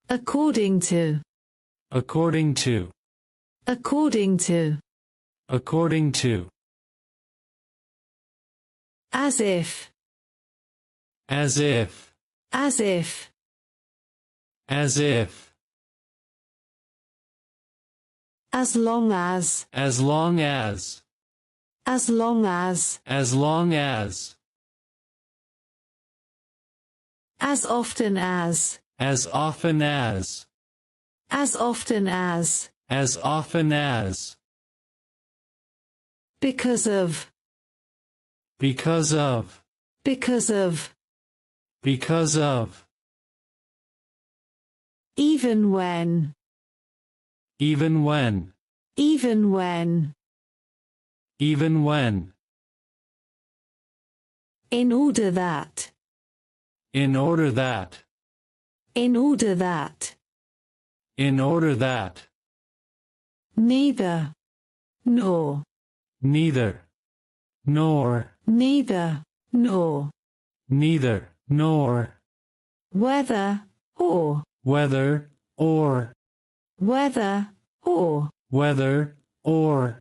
according to, according to, according to, according to, as if, as if, as if, as if, as long as, as long as, as long as, as long as often as, often as, as often as, often as, because of, because of, because of, because of, even when, even when, even when, even when, in order that, in order that, in order that, in order that, neither, nor, neither, nor, neither, nor, neither, nor, whether, or, whether, or, whether, or, whether, or,